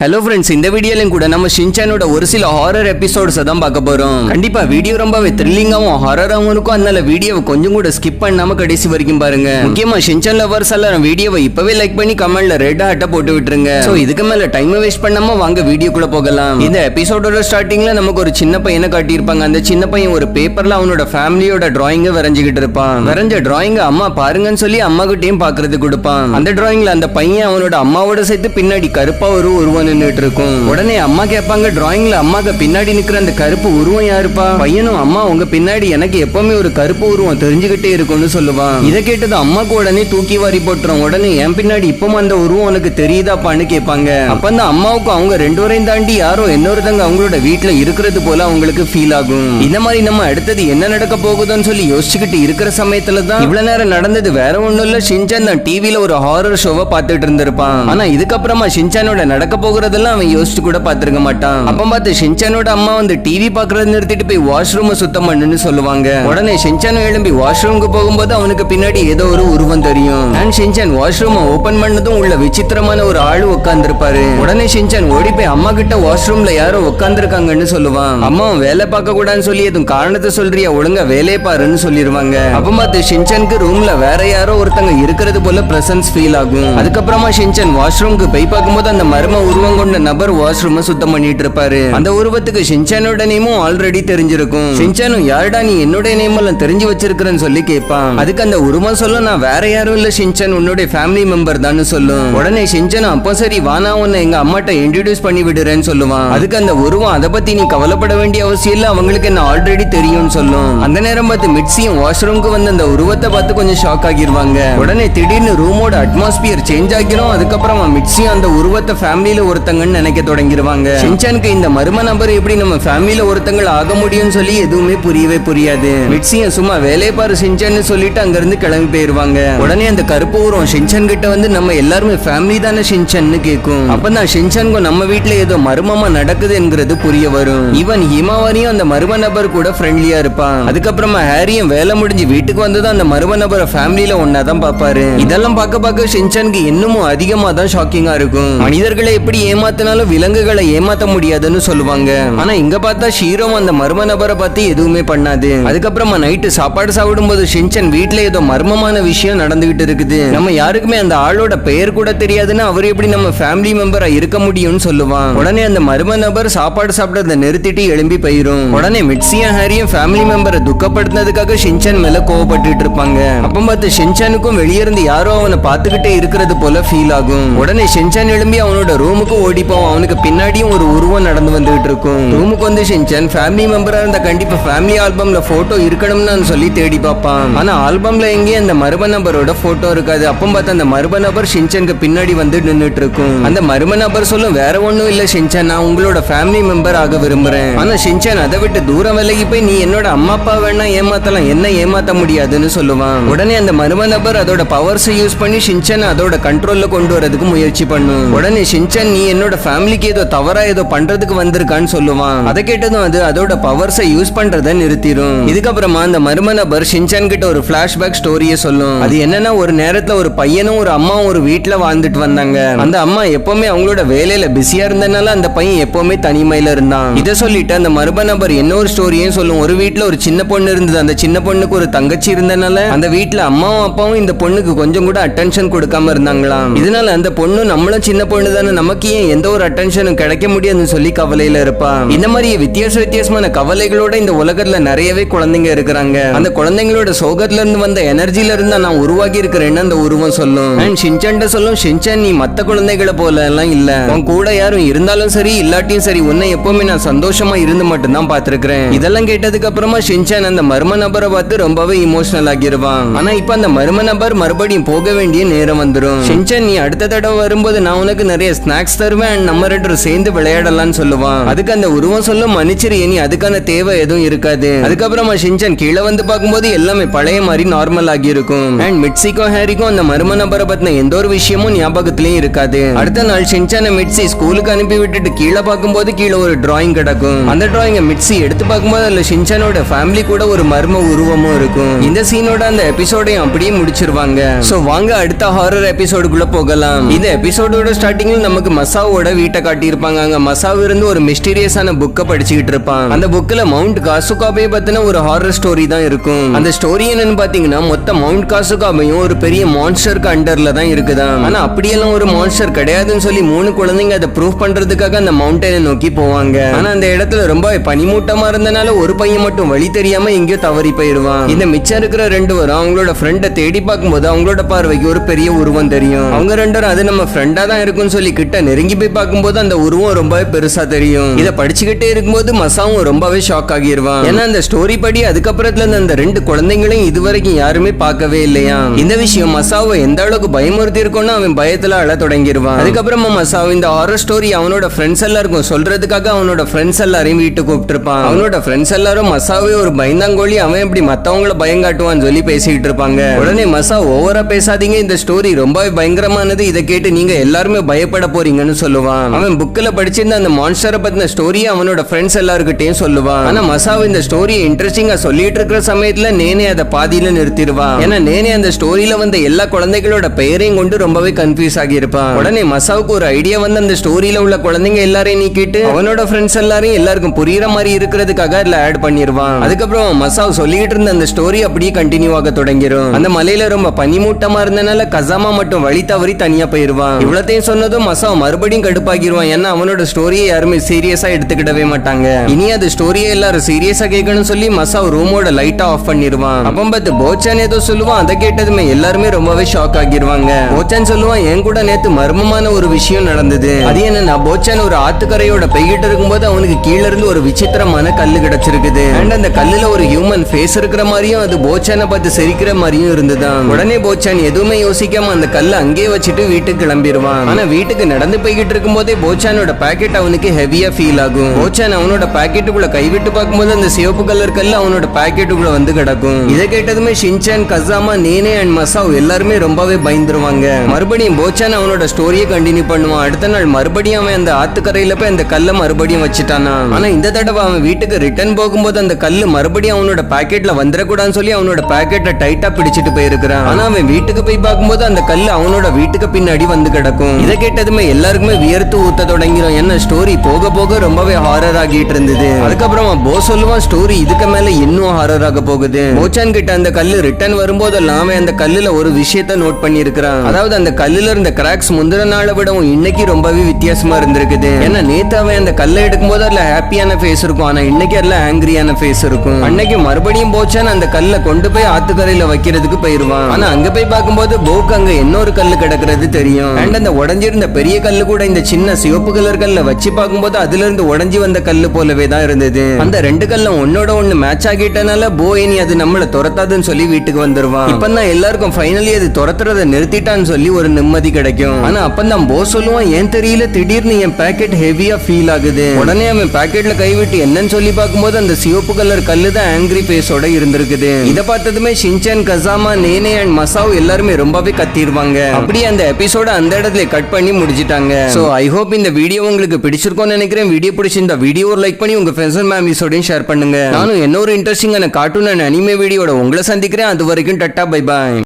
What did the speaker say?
Hello friends, இந்த வீடியோலையும் கூட நம்ம ஷின்சானோட ஒரு சில ஹாரர் எபிசோட்ஸ் தான் பார்க்க போறோம். கண்டிப்பா வீடியோ ரொம்பவே த்ரில்லிங்காவும் ஹாரராவும் இருக்கும். அதனால வீடியோவை கொஞ்சம் கூட ஸ்கிப் பண்ணாம கடைசி வரைக்கும் பாருங்க. முக்கியமா ஷின்சான் லவர்ஸ் எல்லாரும் வீடியோவை இப்பவே லைக் பண்ணி கமெண்ட்ல ரெட் ஹார்ட்ட போட்டு விட்டுருங்க. சோ இதுக்கு மேல டைம் வேஸ்ட் பண்ணாம வாங்க வீடியோக்குள்ள போகலாம். இந்த எபிசோடோட ஸ்டார்டிங்ல நமக்கு ஒரு சின்ன பையனை காட்டியிருப்பாங்க. அந்த சின்ன பையன் ஒரு பேப்பர்ல அவனோட ஃபேமிலியோட டிராயிங்க வரைஞ்சுக்கிட்டு இருப்பான். வரைஞ்ச டிராயிங்க அம்மா பாருங்கன்னு சொல்லி அம்மா கிட்டையும் பாக்குறது கொடுப்பான். அந்த டிராயிங்ல அந்த பையன் அவனோட அம்மாவோட சேர்த்து பின்னாடி கருப்பா ஒரு உருவம் நின்னுட்டு இருக்கும். உடனே அம்மா கேட்பாங்க, டிராயிங்ல அம்மாக்கு பின்னாடி நிக்கிற அந்த கருப்பு உருவம் யாருப்பா? பையனும், அம்மா உங்க பின்னாடி எனக்கு எப்பவுமே ஒரு கருப்பு உருவம் தெரிஞ்சுக்கிட்டே இருக்கும்னு சொல்லுவான். இதை கேட்டது அம்மாக்கு உடனே தூக்கி வாரி போட்டுரும். உடனே என் பின்னாடி இப்பவும் அந்த உருவம் உனக்கு தெரியுதாப்பான்னு கேட்பாங்க. அப்ப அந்த அம்மாவுக்கு அவங்க ரெண்டு வரையும் தாண்டி யாரோ இன்னொருத்தங்க அவங்களோட வீட்டுல இருக்கிறது போல அவங்களுக்கு ஃபீல் ஆகும். இந்த மாதிரி நம்ம அடுத்தது என்ன நடக்க போகுதுன்னு சொல்லி யோசிச்சுக்கிட்டு இருக்கிற சமயத்துல தான் இவ்வளவு நேரம் நடந்தது வேற ஒண்ணும் இல்ல. ஷின்சான் தான் டிவில ஒரு ஹாரர் ஷோவை பார்த்துட்டு இருந்திருப்பான். ஆனா இதுக்கப்புறமா ஷின்சானோட நடக்க போகிறதெல்லாம் அவன் யோசிச்சு கூட பார்த்திருக்க மாட்டான். அப்ப பார்த்து ஷின்சானோட அம்மா வந்து டிவி பாக்குறத நிறுத்திட்டு போய் வாஷ்ரூம் சுத்தம் பண்ணுன்னு சொல்லுவாங்க. உடனே ஷின்சான் எழும்பி வாஷ்ரூமுக்கு போகும்போது அவனுக்கு பின்னாடி ஏதோ ஒரு உருவம் தெரியும். அண்ட் ஷின்சான் வாஷ்ரூம் ஓபன் பண்ணதும் உள்ள விசித்திரமான ஒரு ஆளு உட்கார்ந்திருப்பாரு. உடனே ஷின்சான் ஓடி போய் அம்மா கிட்ட வாஷ்ரூம்ல யாரோ உட்கார்ந்திருக்காங்கன்னு சொல்லுவான். அம்மா வேலை பார்க்க கூடாதுன்னு சொல்லி எதுவும் காரணத்தை சொல்றியா, ஒழுங்கா வேலையை பாருன்னு சொல்லிருவாங்க. அப்ப பார்த்து ஷின்சானுக்கு ரூம்ல வேற யாரோ ஒருத்தங்க இருக்கிறது போல பிரசன்ஸ் ஃபீல் ஆகும். அதுக்கப்புறமா ஷின்சான் வாஷ்ரூமுக்கு போய் பார்க்கும்போது அந்த மர்ம உருவம் கொண்ட நபர் வாஷ்ரூம் சுத்தம் பண்ணிட்டு இருப்பாரு. அந்த உருவத்துக்கு ஷின்சானோட நேமும் ஆல்ரெடி தெரிஞ்சிருக்கும். ஷின்சானும், யாருடா நீ என்னோட நேம் எல்லாம் தெரிஞ்சு வச்சிருக்கிறேன்னு சொல்லி கேட்பான். அதுக்கு அந்த உருவம் சொல்லும், நான் வேற யாரும் இல்ல ஷின்சான், உன்னோட ஃபேமிலி மெம்பர் தான் சொல்லும். உடனே ஷின்சான், அப்போ சரி வானா உன்னை எங்க அம்மாட்ட இன்ட்ரோடியூஸ் பண்ணி விடுறேன்னு சொல்லுவான். அதுக்கு அந்த உருவம், அதை பத்தி நீ கவலைப்பட வேண்டிய அவசியம் இல்ல, அவங்களுக்கு என்ன ஆல்ரெடி தெரியும்னு சொல்லும். அந்த நேரம் பார்த்து மிட்சியும் வாஷ்ரூமுக்கு வந்து அந்த உருவத்தை பார்த்து கொஞ்சம் ஷாக் ஆகிருவாங்க. உடனே திடீர்னு ரூமோட அட்மாஸ்பியர் சேஞ்ச் ஆகிரும். அதுக்கப்புறமா மிட்சியும் அந்த உருவத்தை ஃபேமிலியில ஒருத்தங்கன்னு நினைக்க தொடங்கிருவாங்க. ஷின்சானுக்கு இந்த மர்ம நபர் எப்படி நம்ம ஃபேமிலியில ஒருத்தங்க ஆக முடியும்னு சொல்லி எதுவுமே புரியவே புரியாது. மிட்சியும் சும்மா வேலையை பாரு ஷின்சான்னு சொல்லிட்டு அங்க இருந்து கிளம்பி போயிருவாங்க. உடனே அந்த கருப்பு உருவம் ஷின்சான் கிட்ட வந்து, நம்ம எல்லாருமே ஃபேமிலி தானே ஷின்சான்னு கேட்கும். அப்பதான் ஷின்சானுக்கும் நம்ம வீட்டுல ஏதோ மர்மமா நடக்குது என்கிறது புரிய வரும். ஈவன் ஹிமாவாரியும் அந்த மர்ம நபர் கூட ஃப்ரெண்ட்லியா இருப்பான். அதுக்கப்புறமா ஹாரியும் வேலை முடிஞ்சு வீட்டுக்கு வந்ததும் அந்த மர்ம நபரை ஃபேமிலியில ஒன்னாதான் பாப்பாரு. இதெல்லாம் பார்க்க ஷின்சானுக்கு இன்னமும் அதிகமா தான் ஷாக்கிங்கா இருக்கும். மனிதர்களை எப்படி ஏமாத்தினாலும் விலங்குகளை ஏமாத்த முடியாதுன்னு சொல்லுவாங்க. ஆனா இங்க பார்த்தா ஷீரோவும் அந்த மர்ம நபரை பத்தி எதுவுமே பண்ணாது. அதுக்கப்புறமா நைட்டு சாப்பாடு சாப்பிடும் போது ஷின்சான் வீட்டுல ஏதோ மர்மமான விஷயம் நடந்துகிட்டு இருக்குது, நம்ம யாருக்குமே அந்த ஆளோட பெயர் கூட தெரியாதுன்னு அவர் எப்படி நம்ம ஃபேமிலி மெம்பரா இருக்க முடியும்னு சொல்லுவான். உடனே அந்த மர்ம நபர் சாப்பாடு சாப்பிடறத நிறுத்திட்டு எழும்பி போயிரும். உடனே மிட்சியும் ஹாரியும் ஃபேமிலி மெம்பரை துக்கப்படுத்தினதுக்காக ஷின்சான் மேல கோவப்பட்டு இருப்பாங்க. அப்ப பார்த்து ஷின்சானுக்கும் வெளியிருந்து யாரோ அவனை பார்த்துக்கிட்டே இருக்கிறது போல ஃபீல் ஆகும். உடனே ஷின்சான் எழும்பி அவனோட ரூமுக்கு ஓடி போவான். அவனுக்கு பின்னாடியும் ஒரு உருவம் நடந்து வந்துட்டு இருக்கும். ரூமுக்கு வந்து ஷின்சான் ஃபேமிலி மெம்பரா இருந்தா கண்டிப்பா ஃபேமிலி ஆல்பம்ல போட்டோ இருக்கணும்னு சொல்லி தேடி பார்ப்பான். ஆனா ஆல்பம்ல எங்கேயும் அந்த மர்ம நபரோட போட்டோ இருக்காது. அப்ப பார்த்து அந்த மர்ம நபர் ஷின்சானுக்கு பின்னாடி வந்து நின்னுட்டு இருக்கும். அந்த மர்ம நபர் சொல்லும், வேற ஒண்ணும் இல்ல ஷின்சான், நான் உங்களோட ஃபேமிலி மெம்பர் ஆக விரும்புறேன். ஆனா ஷின்சான் அதை விட்டு தூரம் விலகி போய், நீ என்னோட அம்மா அப்பா வேணா ஏமாத்தலாம், என்ன ஏமாத்த முடியாதுன்னு சொல்லுவான். உடனே அந்த மர்ம நபர் அதோட பவர்ஸ் யூஸ் பண்ணி ஷின்சான் அதோட கண்ட்ரோல்ல கொண்டு வரதுக்கு முயற்சி பண்ணும். உடனே ஷின்சான், நீ என்னோட ஃபேமிலிக்கு ஏதோ தவறா ஏதோ பண்றதுக்கு வந்திருக்கான்னு சொல்லுவான். அதை கேட்டதும் அது அதோட பவர்ஸை யூஸ் பண்றதை நிறுத்திடும். இதுக்கப்புறமா அந்த மர்ம நபர் ஷின்சான் கிட்ட ஒரு பிளாஷ்பேக் ஸ்டோரியை சொல்லும். அது என்னன்னா, ஒரு நேரத்துல ஒரு பையனும் ஒரு அம்மாவும் ஒரு வீட்டுல வாழ்ந்துட்டு வந்தாங்க. அந்த அம்மா எப்பவுமே அவங்களோட வேலையில பிஸியா இருந்தனால அந்த பையன் எப்பவுமே தனிமையில இருந்தான். இதை சொல்லிட்டு அந்த மர்ம நபர் இன்னொரு ஸ்டோரியும் சொல்லும். ஒரு வீட்டுல ஒரு சின்ன பொண்ணு இருந்தது. அந்த சின்ன பொண்ணுக்கு ஒரு தங்கச்சி இருந்தனால அந்த வீட்டுல அம்மாவும் அப்பாவும் இந்த பொண்ணுக்கு கொஞ்சம் கூட அட்டென்ஷன் கொடுக்காம இருந்தாங்களாம். இதனால அந்த பொண்ணு நம்மளும் சின்ன பொண்ணு தானே, நமக்கு ஏன் எந்த ஒரு அட்டென்ஷனும் கிடைக்க முடியாதுன்னு சொல்லி கவலையில இருப்பான். இந்த மாதிரி வித்தியாசமான கவலைகளோட இந்த உலகத்துல நிறையவே குழந்தைங்க இருக்கிறாங்க. அந்த குழந்தைங்களோட சோகத்துல இருந்து வந்த எனர்ஜில இருந்தா நான் உருவாகி இருக்கிறேன்னு அந்த உருவம் சொல்லும். அண்ட் ஷின்சான் சொல்லும், ஷின்சான் நீ மத்த குழந்தைகளை போல எல்லாம் இல்ல, உன் கூட யாரும் இருந்தாலும் சரி இல்லாட்டியும் சரி உன்னை எப்பவுமே நான் சந்தோஷமா இருந்து மட்டும் தான் பாத்துருக்கேன். இதெல்லாம் கேட்டதுக்கு அப்புறமா ஷின்சான் அந்த மர்ம நபரை பார்த்து ரொம்பவே இமோஷனல் ஆகிருவான். ஆனா இப்ப அந்த மர்ம நபர் மறுபடியும் போக வேண்டிய நேரம் வந்துடும். ஷின்சான், நீ அடுத்த தடவை வரும்போது நான் உனக்கு நிறைய ஸ்நாக்ஸ் தருவேன், நம்ம ரெண்டு சேர்ந்து விளையாடலாம்னு சொல்லுவான். அதுக்கு அந்த உருவம் சொல்லும், மன்னிச்சிரு, இனி அதுக்கான தேவை எதுவும் இருக்காது. அதுக்கப்புறமா ஷின்சான் கீழே வந்து பார்க்கும்போது எல்லாமே பழைய மாதிரி நார்மல் ஆகி இருக்கும். அண்ட் மிட்சிக்கும் ஹாரிக்கும் அந்த மர்ம நபரை பத்தின எந்த ஒரு விஷயமும் ஞாபகத்திலயும் இருக்காது. அடுத்த நாள் ஷின்சானை மிட்சி ஸ்கூலுக்கு அனுப்பி விட்டுட்டு கீழே பார்க்கும்போது கீழே ஒரு டிராயிங் கிடக்கும். அந்த டிராயிங்க மிட்சி எடுத்து பார்க்கும்போது அதுல ஷின்சானோட ஃபேமிலி கூட ஒரு மர்ம உருவமும் இருக்கும். இந்த சீனோட அந்த எபிசோடையும் அப்படியே முடிச்சிருவாங்க. சோ வாங்க அடுத்த ஹாரர் எபிசோடுக்குள்ள போகலாம். இந்த எபிசோடோட ஸ்டார்டிங்ல நமக்கு மசாவோட வீட்டை காட்டியிருப்பாங்க. அங்க மசாவ் இருந்து ஒரு மிஸ்டீரியஸான புக்கை படிச்சுக்கிட்டு இருப்பான். அந்த புக்ல மவுண்ட் காசுகாபே பத்தின ஒரு ஹாரர் ஸ்டோரி தான் இருக்கும். அந்த ஸ்டோரி என்னன்னு பாத்தீங்கன்னா மொத்த மவுண்ட் காசுகாபையும் ஒரு பெரிய மான்ஸ்டருக்கு அண்டர்ல தான் இருக்குதான். ஆனா அப்படியெல்லாம் ஒரு மான்ஸ்டர் கிடையாதுன்னு சொல்லி 3 குழந்தைங்க அதை ப்ரூவ் பண்றதுக்காக அந்த மவுண்டனை நோக்கி போவாங்க. ஆனா அந்த இடத்துல ரொம்ப பனிமூட்டமா இருந்தனால ஒரு பையன் மட்டும் வழி தெரியாம எங்கேயோ தவறி போயிடுவான். இந்த மிச்சம் இருக்கிற 2 பேரும் அவங்களோட ஃப்ரெண்டை தேடி பார்க்கும்போது அவங்களோட பார்வைக்கு ஒரு பெரிய உருவம் தெரியும். அவங்க 2 பேரும் அது நம்ம ஃப்ரெண்டா தான் இருக்குன்னு சொல்லி கிட்ட நெருங்கி போய் பார்க்கும்போது அந்த உருவம் ரொம்பவே பெருசா தெரியும். இதை படிச்சுக்கிட்டே இருக்கும்போது மசாவும் ரொம்பவே ஷாக் ஆகிடுவான். ஏன்னா அந்த ஸ்டோரி படி அதுக்கப்புறத்துல அந்த 2 குழந்தைங்களையும் இதுவரைக்கும் யாருமே பார்க்கவே இல்லையா. இந்த விஷயம் மசாவை எந்த அளவுக்கு பயமுறுத்தி இருக்கும்னு அவன் பயத்துல அழ தொடங்கிடுவான். அதுக்கப்புறமா மசாவ் இந்த ஹாரர் ஸ்டோரி அவனோட ஃப்ரெண்ட்ஸ் எல்லாருக்கும் சொல்றதுக்காக அவனோட ஃப்ரெண்ட்ஸ் எல்லாரையும் வீட்டுக்கு கூப்பிட்டுருப்பான். அவனோட ஃப்ரெண்ட்ஸ் எல்லாரும் மசாவே ஒரு பயந்தாங்கோழி, அவன் எப்படி மத்தவங்களை பயங்காட்டுவான்னு சொல்லி பேசிக்கிட்டு இருப்பாங்க. உடனே மசா ஓவரா பேசாதீங்க, இந்த ஸ்டோரி ரொம்பவே பயங்கரமானது, இதை கேட்டு நீங்க எல்லாருமே பயப்பட போறீங்கன்னு சொல்லுவான். அவன் புக்ல படிச்சிருந்த அந்த மான்ஸ்டரை பத்தின ஸ்டோரியை அவனோட ஃப்ரெண்ட்ஸ் எல்லாருக்கிட்டையும் சொல்லுவான். ஆனா மசாவ் இந்த ஸ்டோரியை இன்ட்ரெஸ்டிங்கா சொல்லிட்டு இருக்கிற சமயத்துல நேனே அதை பாதியில நிறுத்திடுவான். ஏன்னா நேனே அந்த ஸ்டோரியில வந்த எல்லா குழந்தைகளோட பெயரையும் கொண்டு ரொம்பவே கன்ஃபியூஸ் ஆகியிருப்பான். உடனே மசாவுக்கு ஒரு ஐடியா வந்து அந்த ஸ்டோரியில உள்ள குழந்தைங்க எல்லாரையும் நீக்கிட்டு அவனோட ஃப்ரெண்ட்ஸ் எல்லாரையும் எல்லாருக்கும் புரியுற மாதிரி இருக்கிறதுக்காக அதுல ஆட் பண்ணிடுவான். அதுக்கப்புறம் மசாவ் சொல்லிட்டு இருந்த அந்த ஸ்டோரி அப்படியே கண்டினியூ ஆக தொடங்கிரும். அந்த மலையில ரொம்ப பனிமூட்டமா இருந்தனால கசாமா மட்டும் வழி தவறி தனியா போயிருவான். இவ்வளத்தையும் சொன்னதும் மசாவ் மறுபடியும் கடுப்பாகிடுவான். ஏன்னா அவனோட ஸ்டோரியை யாருமே சீரியஸா எடுத்துக்கிடவே மாட்டாங்க. இனி அது ஸ்டோரியை எல்லாரும் சீரியஸா கேட்கணும்னு சொல்லி மசாவ் ரூமோட லைட்டா ஆஃப் பண்ணிடுவான். அப்ப பார்த்து போச்சான் ஏதோ சொல்லுவான். அதை கேட்டதுமே எல்லாருமே ரொம்பவே ஷாக் ஆகிடுவாங்க. போச்சான் சொல்லுவான், என் கூட நேத்து மர்மமான ஒரு விஷயம் நடந்தது. அது என்னன்னா போச்சான் ஒரு ஆத்துக்கரையோட பெய்கிட்டு இருக்கும்போது அவனுக்கு கீழ இருந்து ஒரு விசித்திரமான கல்லு கிடைச்சிருக்குது. அண்ட் அந்த கல்லுல ஒரு ஹியூமன் ஃபேஸ் இருக்கிற மாதிரியும் அது போச்சானை பார்த்து சிரிக்கிற மாதிரியும் இருந்துதான். உடனே போச்சான் எதுவுமே யோசிக்காம அந்த கல்லை அங்கேயே வச்சுட்டு வீட்டுக்கு கிளம்பிடுவான். ஆனா வீட்டுக்கு நடந்து போய்கிட்டு இருக்கும் போதே போச்சானோட பாக்கெட் அவனுக்கு ஹெவியா ஃபீல் ஆகும். போச்சான் அவனோட பாக்கெட்டுக்குள்ள கைவிட்டு பார்க்கும்போது அந்த சிவப்பு கலர் கல்லு அவனோட பாக்கெட்டுக்குள்ள வந்து கிடக்கும். இதை கேட்டதுமே ஷின்சான், கசாமா, நேனே அண்ட் மசாவ் எல்லாருமே ரொம்பவே பயந்துருவாங்க. மறுபடியும் போச்சான் அவனோட ஸ்டோரியை கண்டினியூ பண்ணுவான். அடுத்த நாள் மறுபடியும் அவன் அந்த ஆத்துக்கரையில போய் அந்த கல்லை மறுபடியும் வச்சுட்டானா. ஆனா இந்த தடவை அவன் வீட்டுக்கு ரிட்டர்ன் போகும்போது அந்த கல்லு மறுபடியும் அவனோட பாக்கெட்ல வந்துடக்கூடாதுன்னு சொல்லி அவனோட பாக்கெட்டை டைட்டா பிடிச்சிட்டு போயிருக்கிறான். ஆனா அவன் வீட்டுக்கு போய் பார்க்கும்போது அந்த கல்லு அவனோட வீட்டுக்கு பின்னாடி வந்து கிடக்கும். இதை கேட்டதுமே எல்லாருக்குமே வியர்த்து ஊத்த தொடங்கிடும். என்ன ஸ்டோரி போக போக ரொம்பவே ஹாரர் ஆகிட்டு இருந்தது. அதுக்கப்புறமா போ சொல்லுவான், ஸ்டோரி இதுக்கு மேல இன்னும் ஹாரர் ஆக போகுது. போச்சான் கிட்ட அந்த கல்லு ரிட்டர்ன் வரும்போதெல்லாம் அவன் அந்த கல்லுல ஒரு விஷயத்தை நோட் பண்ணி இருக்கிறான். அதாவது அந்த கல்லுல இருந்த கிராக்ஸ் முந்தின நாளை விடவும் இன்னைக்கு ரொம்பவே வித்தியாசமா இருந்திருக்குது. ஏன்னா நேத்து அவன் அந்த கல்லை எடுக்கும் போது அதுல ஹாப்பியான ஃபேஸ் இருக்கும், ஆனா இன்னைக்கு அதுல ஆங்கிரியான ஃபேஸ் இருக்கும். அன்னைக்கு மறுபடியும் போச்சான் அந்த கல்லை கொண்டு போய் ஆத்துக்கரையில வைக்கிறதுக்கு போயிருவான். ஆனா அங்க போய் பார்க்கும்போது போக்கு அங்க இன்னொரு கல்லு கிடக்கிறது தெரியும். அண்ட் அந்த உடஞ்சிருந்த பெரிய கல்லு கூட இந்த சின்ன சிவப்பு கலர் கல்ல வச்சு பார்க்கும்போது அதுல இருந்து உடஞ்சி வந்த கல்லு போலவே தான் இருந்தது. அந்த 2 கல்லும் ஒன்னோட ஒண்ணு மேட்ச் ஆகிட்டனால போ இனி அது நம்மள துரத்தாதுன்னு சொல்லி வீட்டுக்கு வந்துருவான். இப்பதான் எல்லாருக்கும் ஃபைனலி அது துரத்துறதை நிறுத்திட்டான்னு சொல்லி ஒரு நிம்மதி கிடைக்கும். ஆனா அப்பதான் போ சொல்லுவான், ஏன் தெரியல திடீர்னு என் பாக்கெட் ஹெவியா ஃபீல் ஆகுது. உடனே அவன் பாக்கெட்ல கைவிட்டு என்னன்னு சொல்லி பார்க்கும்போது அந்த சிவப்பு கலர் கல்லு தான் ஆங்கிரி ஃபேஸோட இருந்திருக்குது. இதை பார்த்ததுமே ஷின்சான், கசாமா, நேனே அண்ட் மசாவ் எல்லாருமே ரொம்பவே கத்திடுவாங்க. அப்படியே அந்த எபிசோட அந்த இடத்துல கட் பண்ணி முடிச்சிட்டாங்க. சோ ஐ ஹோப் இந்த வீடியோ உங்களுக்கு பிடிச்சிருக்கும்னு நினைக்கிறேன். வீடியோ பிடிச்சிருந்தா வீடியோ லைக் பண்ணி உங்க ஃப்ரெண்ட்ஸ் அண்ட் ஃபேமிலிஸோடையும் ஷேர் பண்ணுங்க. நானும் இன்னொரு இன்ட்ரெஸ்டிங்கான கார்ட்டூன் அண்ட் அனிமே வீடியோட உங்களை சந்திக்கிறேன். அது வரைக்கும் டட்டா, பை பாய்.